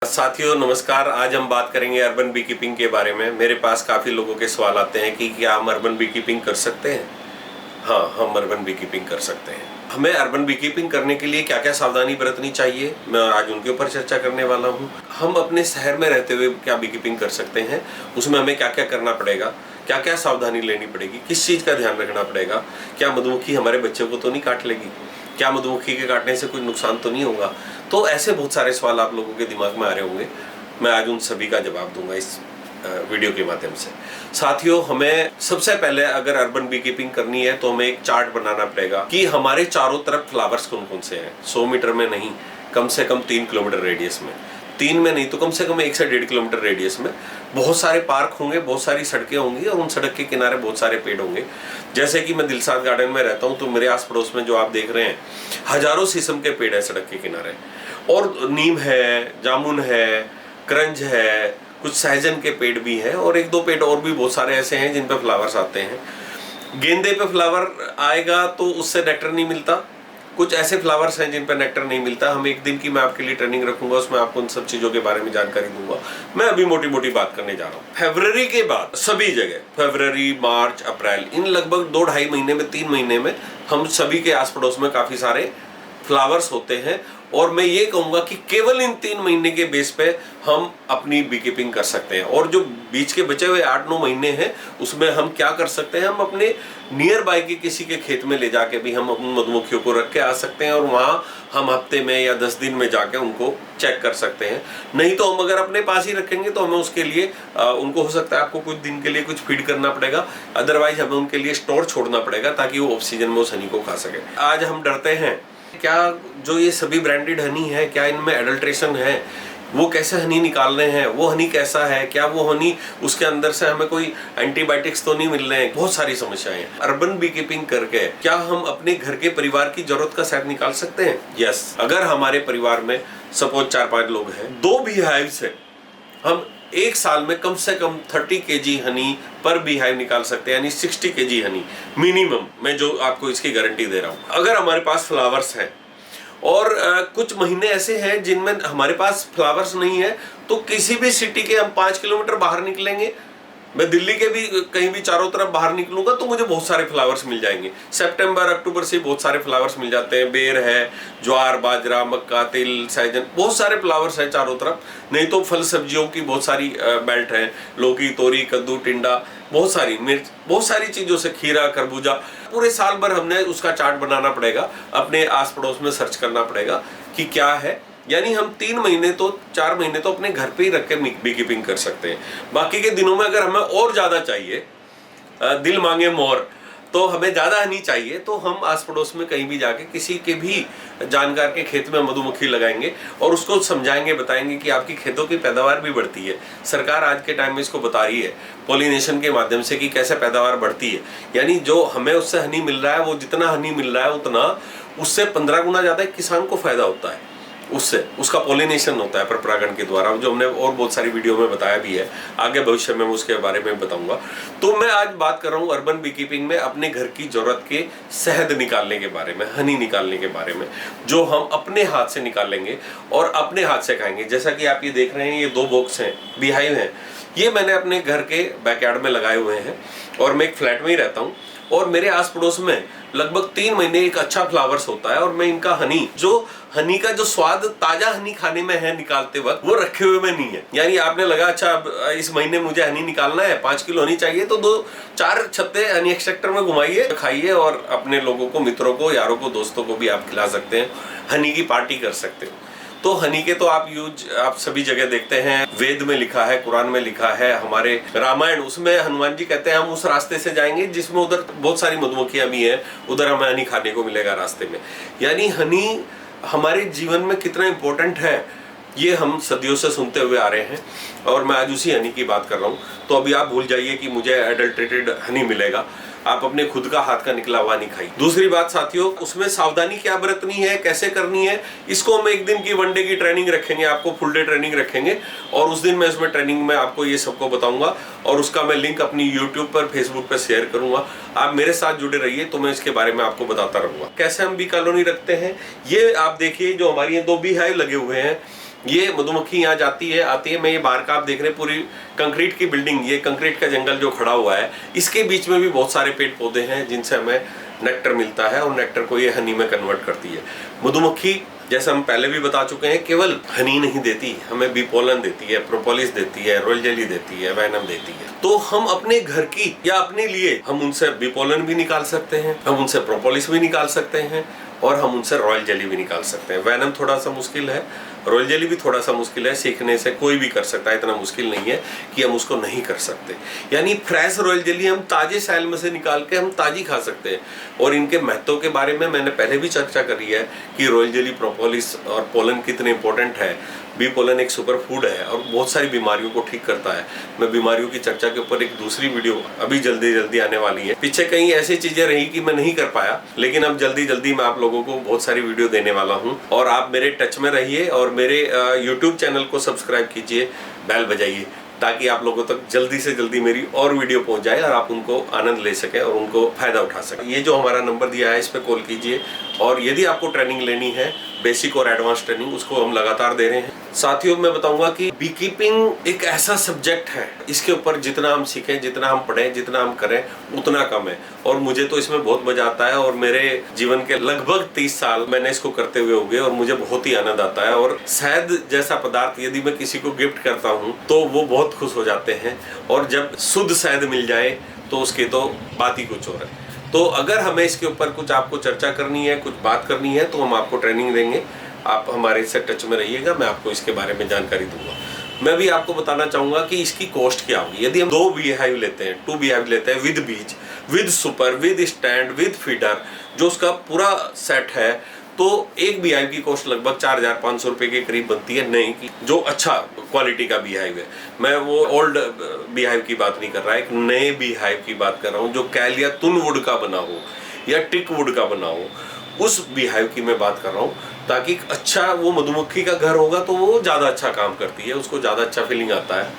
साथियों नमस्कार। आज हम बात करेंगे अर्बन बी कीपिंग के बारे में। मेरे पास काफ़ी लोगों के सवाल आते हैं कि क्या हम अर्बन बी कीपिंग कर सकते हैं। हाँ, हम अर्बन बी कीपिंग कर सकते हैं। हमें अर्बन बी कीपिंग करने के लिए क्या क्या सावधानी बरतनी चाहिए, मैं आज उनके ऊपर चर्चा करने वाला हूँ। हम अपने शहर में रहते हुए क्या बी कीपिंग कर सकते हैं, उसमें हमें क्या क्या करना पड़ेगा, क्या क्या सावधानी लेनी पड़ेगी, किस चीज़ का ध्यान रखना पड़ेगा। क्या मधुमक्खी हमारे बच्चे को तो नहीं काट लेगी, क्या मधुमक्खी के काटने से कोई नुकसान तो नहीं होगा। तो ऐसे बहुत सारे सवाल आप लोगों के दिमाग में आ रहे होंगे। मैं आज उन सभी का जवाब दूंगा इस वीडियो के माध्यम से। साथियों, हमें सबसे पहले अगर अर्बन बी कीपिंग करनी है तो हमें एक चार्ट बनाना पड़ेगा कि हमारे चारों तरफ फ्लावर्स कौन कौन से हैं। 100 मीटर में नहीं, कम से कम 3 किलोमीटर रेडियस में, 3 में नहीं तो कम से कम 1 से 1.5 किलोमीटर रेडियस में बहुत सारे पार्क होंगे, बहुत सारी सड़कें होंगी और उन सड़क के किनारे बहुत सारे पेड़ होंगे। जैसे कि मैं दिलसाद गार्डन में रहता हूँ तो मेरे आस पड़ोस में जो आप देख रहे हैं हजारों शीशम के पेड़ है सड़क के किनारे, और नीम है, जामुन है, करंज है, कुछ सहजन के पेड़ भी हैं और 1-2 पेड़ और भी बहुत सारे ऐसे हैं जिन पे फ्लावर्स आते हैं। गेंदे पे फ्लावर आएगा तो उससे नेक्टर नहीं मिलता। कुछ ऐसे फ्लावर्स हैं जिन पर नेक्टर नहीं मिलता। हम एक दिन की मैं आपके लिए ट्रेनिंग रखूंगा, उसमें आपको उन सब चीजों के बारे में जानकारी दूंगा। मैं अभी मोटी मोटी बात करने जा रहा हूँ। फरवरी के बाद सभी जगह, फरवरी, मार्च, अप्रैल, इन लगभग 2-2.5 महीने में, 3 महीने में हम सभी के आस पड़ोस में काफी सारे फ्लावर्स होते हैं। और मैं ये कहूंगा कि केवल इन 3 महीने के बेस पे हम अपनी बी कीपिंग कर सकते हैं। और जो बीच के बचे हुए 8-9 महीने हैं उसमें हम क्या कर सकते हैं, हम अपने नियर बाय के किसी के खेत में ले जाके भी हम उन मधुमक्खियों को रख के आ सकते हैं और वहाँ हम हफ्ते में या 10 दिन में जाके उनको चेक कर सकते हैं। नहीं तो हम अगर अपने पास ही रखेंगे तो हमें उसके लिए उनको हो सकता है आपको कुछ दिन के लिए कुछ फीड करना पड़ेगा, अदरवाइज हमें उनके लिए स्टोर छोड़ना पड़ेगा ताकि वो ऑफ सीजन में उस हनी को खा सके। आज हम डरते हैं क्या जो ये सभी ब्रांडेड हनी है, क्या इनमें एडल्ट्रेशन है, वो कैसे हनी निकाल रहे हैं, वो हनी कैसा है, क्या वो हनी उसके अंदर से हमें कोई एंटीबायोटिक्स तो नहीं मिल रहे हैं। बहुत सारी समस्याएं हैं। अर्बन बी कीपिंग करके क्या हम अपने घर के परिवार की जरूरत का शहद निकाल सकते हैं? यस। अगर हमारे परिवार में सपोज 4-5 लोग हैं, 2 बी हाइव से हम एक साल में कम से कम 30 kg हनी पर बी हाइव निकाल सकते हैं, यानी 60 kg हनी मिनिमम। मैं जो आपको इसकी गारंटी दे रहा हूँ। अगर हमारे पास फ्लावर्स हैं और कुछ महीने ऐसे हैं जिनमें हमारे पास फ्लावर्स नहीं है, तो किसी भी सिटी के हम 5 किलोमीटर बाहर निकलेंगे, मैं दिल्ली के भी कहीं भी चारों तरफ बाहर निकलूंगा तो मुझे बहुत सारे फ्लावर्स मिल जाएंगे। सितंबर अक्टूबर से बहुत सारे फ्लावर्स मिल जाते हैं। बेर है, ज्वार, बाजरा, मक्का, तिल, सहजन, बहुत सारे फ्लावर्स हैं चारों तरफ। नहीं तो फल सब्जियों की बहुत सारी बेल्ट है, लौकी, तोरी, कद्दू, टिंडा, बहुत सारी मिर्च, बहुत सारी चीजों से, खीरा, खरबूजा। पूरे साल भर हमने उसका चार्ट बनाना पड़ेगा, अपने आस पड़ोस में सर्च करना पड़ेगा कि क्या है। यानी हम 3 महीने तो 4 महीने तो अपने घर पे ही रख के बी कीपिंग कर सकते हैं। बाकी के दिनों में अगर हमें और ज्यादा चाहिए, दिल मांगे मोर, तो हमें ज्यादा हनी चाहिए, तो हम आस पड़ोस में कहीं भी जाके किसी के भी जानकार के खेत में मधुमक्खी लगाएंगे और उसको समझाएंगे, बताएंगे कि आपकी खेतों की पैदावार भी बढ़ती है। सरकार आज के टाइम में इसको बता रही है पॉलिनेशन के माध्यम से कि कैसे पैदावार बढ़ती है। यानी जो हमें उससे हनी मिल रहा है, वो जितना हनी मिल रहा है उतना उससे 15 गुना ज्यादा किसान को फायदा होता है। उससे उसका पॉलिनेशन होता है परपरागण के द्वारा, जो हमने और बहुत सारी वीडियो में बताया भी है। आगे भविष्य में मैं उसके बारे में बताऊंगा। तो मैं आज बात कर रहा हूँ अर्बन बी कीपिंग में अपने घर की जरूरत के शहद निकालने के बारे में, हनी निकालने के बारे में, जो हम अपने हाथ से निकालेंगे और अपने हाथ से खाएंगे। जैसा कि आप ये देख रहे हैं, ये 2 बॉक्स हैं, बी हाइव हैं। ये मैंने अपने घर के बैकयार्ड में लगाए हुए हैं और मैं एक फ्लैट में ही रहता हूँ और मेरे आस पड़ोस में लगभग 3 महीने एक अच्छा फ्लावर्स होता है और मैं इनका हनी, जो हनी का जो स्वाद ताजा हनी खाने में है निकालते वक्त, वो रखे हुए में नहीं है। यानी आपने लगा अच्छा इस महीने मुझे हनी निकालना है, 5 किलो हनी चाहिए, तो 2-4 छत्ते हनी एक्सट्रैक्टर में घुमाइए, खाइए और अपने लोगों को, मित्रों को, यारों को, दोस्तों को भी आप खिला सकते हैं। हनी की पार्टी कर सकते हो। तो हनी के तो आप सभी जगह देखते हैं। वेद में लिखा है, कुरान में लिखा है, हमारे रामायण, उसमें हनुमान जी कहते हैं हम उस रास्ते से जाएंगे जिसमें उधर बहुत सारी मधुमक्खियां भी हैं, उधर हमें हनी खाने को मिलेगा रास्ते में। यानी हनी हमारे जीवन में कितना इंपॉर्टेंट है ये हम सदियों से सुनते हुए आ रहे हैं और मैं आज उसी हनी की बात कर रहा हूँ। तो अभी आप भूल जाइए कि मुझे एडल्ट्रेटेड हनी मिलेगा, आप अपने खुद का हाथ का निकला हुआ नहीं खाइए। दूसरी बात साथियों, उसमें सावधानी क्या बरतनी है, कैसे करनी है, इसको हम एक दिन की 1 डे की ट्रेनिंग रखेंगे, आपको फुल डे ट्रेनिंग रखेंगे और उस दिन मैं उसमें ट्रेनिंग में आपको ये सबको बताऊंगा और उसका मैं लिंक अपनी यूट्यूब पर, फेसबुक पर शेयर करूंगा। आप मेरे साथ जुड़े रहिए तो मैं इसके बारे में आपको बताता रहूंगा। कैसे हम बी कॉलोनी रखते हैं, ये आप देखिए, जो हमारी 2 बी हाइव लगे हुए हैं, ये मधुमक्खी यहाँ जाती है, आती है। मैं ये बाहर का आप देख रहे हैं, पूरी कंक्रीट की बिल्डिंग, ये कंक्रीट का जंगल जो खड़ा हुआ है, इसके बीच में भी बहुत सारे पेड़ पौधे हैं जिनसे हमें नेक्टर मिलता है और नेक्टर को ये हनी में कन्वर्ट करती है। मधुमक्खी जैसे हम पहले भी बता चुके हैं, केवल हनी नहीं देती, हमें बी पोलन देती है, प्रोपोलिस देती है, रॉयल जेली देती है, वैनम देती है। तो हम अपने घर की या अपने लिए हम उनसे बी पोलन भी निकाल सकते हैं, हम उनसे प्रोपोलिस भी निकाल सकते हैं और हम उनसे रॉयल जेली भी निकाल सकते हैं। वैनम थोड़ा सा मुश्किल है, रॉयल जेली भी थोड़ा सा मुश्किल है, सीखने से कोई भी कर सकता है, इतना मुश्किल नहीं है कि हम उसको नहीं कर सकते। यानी फ्रेश रॉयल जेली हम ताजे सैल में से निकाल के हम ताजी खा सकते हैं। और इनके महत्व के बारे में मैंने पहले भी चर्चा करी है कि रॉयल जेली, प्रोपोलिस और पोलन कितने इंपॉर्टेंट है। बी पोलन एक सुपर फूड है और बहुत सारी बीमारियों को ठीक करता है। मैं बीमारियों की चर्चा के ऊपर एक दूसरी वीडियो अभी जल्दी आने वाली है। पीछे कहीं ऐसी चीजें रही कि मैं नहीं कर पाया, लेकिन अब जल्दी मैं आप लोगों को बहुत सारी वीडियो देने वाला हूँ। और आप मेरे टच में रहिए और मेरे यूट्यूब चैनल को सब्सक्राइब कीजिए, बेल बजाइए, ताकि आप लोगों तक जल्दी से जल्दी मेरी और वीडियो पहुंच जाए और आप उनको आनंद ले सकें और उनको फायदा उठा सकें। ये जो हमारा नंबर दिया है, इस पर कॉल कीजिए। और यदि आपको ट्रेनिंग लेनी है, बेसिक और एडवांस ट्रेनिंग, उसको हम लगातार दे रहे हैं। साथियों, मैं बताऊंगा कि बी कीपिंग एक ऐसा सब्जेक्ट है, इसके ऊपर जितना हम सीखें, जितना हम पढ़ें, जितना हम करें, उतना कम है। और मुझे तो इसमें बहुत मजा आता है और मेरे जीवन के लगभग 30 साल मैंने इसको करते हुए हो गए और मुझे बहुत ही आनंद आता है। और शहद जैसा पदार्थ यदि मैं किसी को गिफ्ट करता हूँ तो वो बहुत खुश हो जाते हैं। और जब शुद्ध शहद मिल जाए तो उसकी तो बात ही कुछ और है। तो अगर हमें इसके ऊपर कुछ आपको चर्चा करनी है, कुछ बात करनी है, तो हम आपको ट्रेनिंग देंगे। आप हमारे से टच में रहिएगा, मैं आपको इसके बारे में जानकारी दूंगा। मैं भी आपको बताना चाहूंगा कि इसकी कॉस्ट क्या होगी। यदि हम 2 बीहाइव लेते हैं, 2 बीहाइव लेते हैं विद बीज, with super, with stand, with feeder, जो उसका पूरा सेट है, तो एक बीहाइव की कॉस्ट लगभग 4500 रुपए के करीब बनती है। नई की जो अच्छा क्वालिटी का बीहाइव है, मैं वो ओल्ड बीहाइव की बात नहीं कर रहा, एक नए बीहाइव की बात कर रहा हूँ जो कैल या तुन वुड का बना हो या टिक वुड का बना हो, उस बीहाइव की मैं बात कर रहा हूँ। ताकि अच्छा वो मधुमक्खी का घर होगा तो वो ज़्यादा अच्छा काम करती है, उसको ज़्यादा अच्छा फीलिंग आता है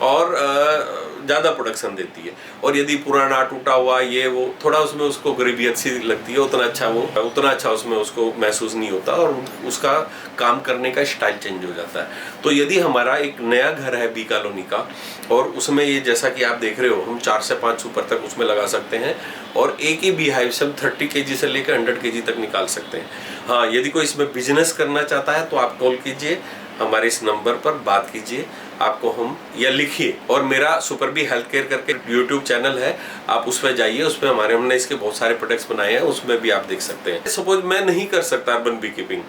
और ज़्यादा प्रोडक्शन देती है। और यदि पुराना टूटा हुआ ये वो, थोड़ा उसमें उसको गरीबियत सी लगती है, उतना अच्छा उसमें उसको महसूस नहीं होता और उसका काम करने का स्टाइल चेंज हो जाता है। तो यदि हमारा एक नया घर है बी कॉलोनी का और उसमें ये जैसा कि आप देख रहे हो, हम 4 से 5 सुपर तक उसमें लगा सकते हैं और एक ही बीहाइव से हम 30 kg से लेकर 100 kg तक निकाल सकते हैं। हाँ, यदि कोई इसमें बिजनेस करना चाहता है तो आप कॉल कीजिए, हमारे इस नंबर पर बात कीजिए, आपको हम या लिखिए। और मेरा सुपर बी हेल्थ केयर करके यूट्यूब चैनल है, आप उस पर जाइए, उसमें हमने इसके बहुत सारे प्रोडक्ट्स बनाए हैं, उसमें भी आप देख सकते हैं। सपोज मैं नहीं कर सकता अर्बन बी कीपिंग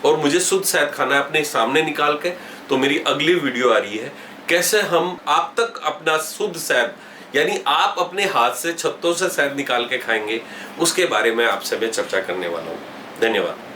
और मुझे शुद्ध शहद खाना है अपने सामने निकाल के, तो मेरी अगली वीडियो आ रही है कैसे हम आप तक अपना शुद्ध शहद, यानी आप अपने हाथ से छत्तों से शहद निकाल के खाएंगे, उसके बारे में आपसे मैं चर्चा करने वाला हूँ। धन्यवाद।